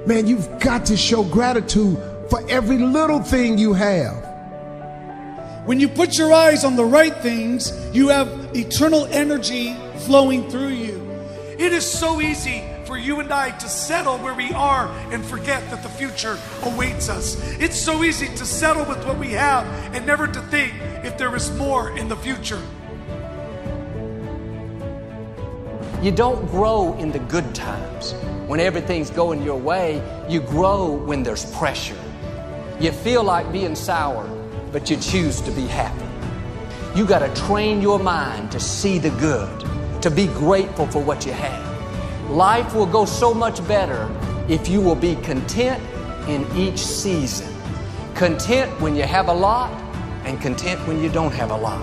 Man, you've got to show gratitude for every little thing you have. When you put your eyes on the right things, you have eternal energy flowing through you. It is so easy for you and I to settle where we are and forget that the future awaits us. It's so easy to settle with what we have and never to think if there is more in the future. You don't grow in the good times. When everything's going your way, you grow when there's pressure. You feel like being sour, but you choose to be happy. You got to train your mind to see the good, to be grateful for what you have. Life will go so much better if you will be content in each season. Content when you have a lot, and content when you don't have a lot.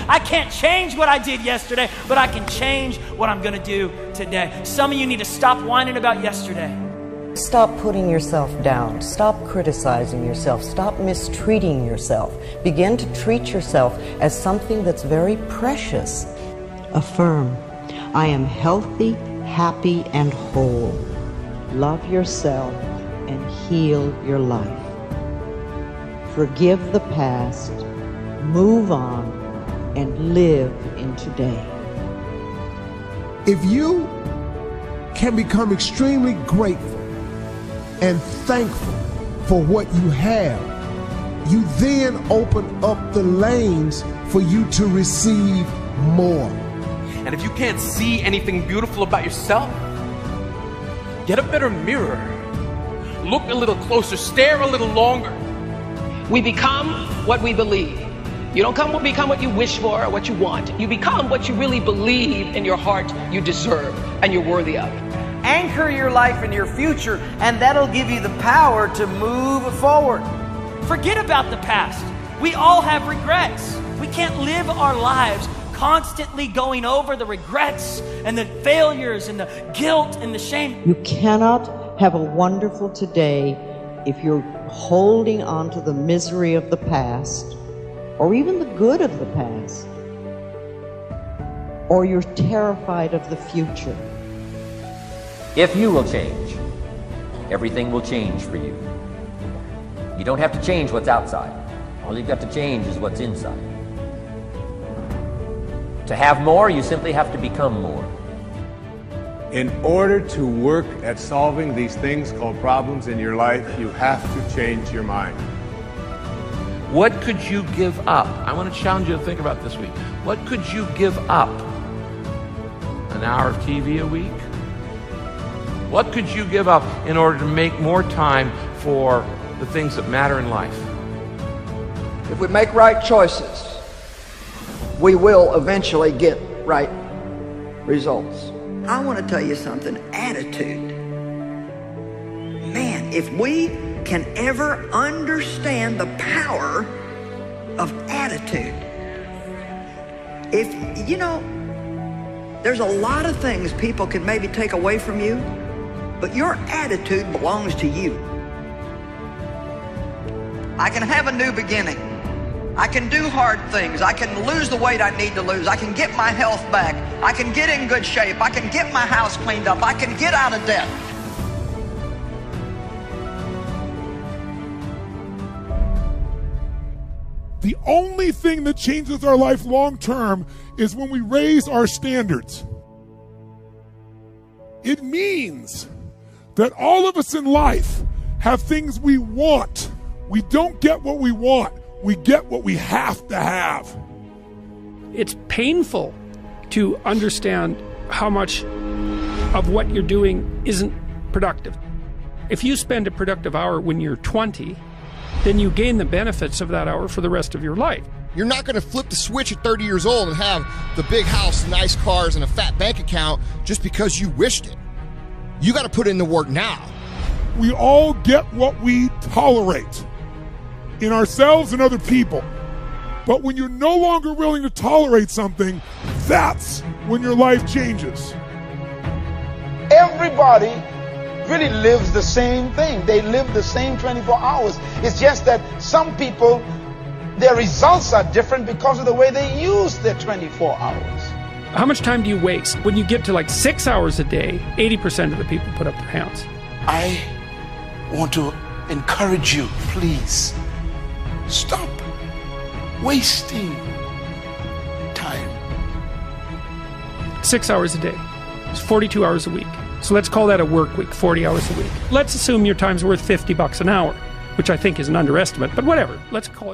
I can't change what I did yesterday, but I can change what I'm going to do today. Some of you need to stop whining about yesterday. Stop putting yourself down. Stop criticizing yourself. Stop mistreating yourself. Begin to treat yourself as something that's very precious. Affirm, I am healthy, happy, and whole. Love yourself and heal your life. Forgive the past, move on, and live in today. If you can become extremely grateful and thankful for what you have, you then open up the lanes for you to receive more. And if you can't see anything beautiful about yourself, get a better mirror. Look a little closer, stare a little longer. We become what we believe. You don't become what you wish for or what you want. You become what you really believe in your heart you deserve and you're worthy of. Anchor your life in your future, and that'll give you the power to move forward. Forget about the past. We all have regrets. We can't live our lives constantly going over the regrets and the failures and the guilt and the shame. You cannot have a wonderful today if you're holding on to the misery of the past, or even the good of the past, or you're terrified of the future. If you will change, everything will change for you. You don't have to change what's outside. All you've got to change is what's inside. To have more, you simply have to become more. In order to work at solving these things called problems in your life, you have to change your mind. What could you give up? I want to challenge you to think about this week. What could you give up? An hour of TV a week? What could you give up in order to make more time for the things that matter in life? If we make right choices, we will eventually get right results. I want to tell you something, attitude. Man, if we can ever understand the power of attitude. If, you know, there's a lot of things people can maybe take away from you, but your attitude belongs to you. I can have a new beginning. I can do hard things. I can lose the weight I need to lose. I can get my health back. I can get in good shape. I can get my house cleaned up. I can get out of debt. The only thing that changes our life long term is when we raise our standards. It means that all of us in life have things we want. We don't get what we want. We get what we have to have. It's painful to understand how much of what you're doing isn't productive. If you spend a productive hour when you're 20, then you gain the benefits of that hour for the rest of your life. You're not going to flip the switch at 30 years old and have the big house, nice cars, and a fat bank account just because you wished it. You got to put in the work now. We all get what we tolerate in ourselves and other people. But when you're no longer willing to tolerate something, that's when your life changes. Everybody really lives the same thing. They live the same 24 hours. It's just that some people, their results are different because of the way they use their 24 hours. How much time do you waste? When you get to like 6 hours a day, 80% of the people put up their hands. I want to encourage you, please, stop wasting time. 6 hours a day. It's 42 hours a week. So let's call that a work week, 40 hours a week. Let's assume your time's worth $50 an hour, which I think is an underestimate, but whatever. Let's call it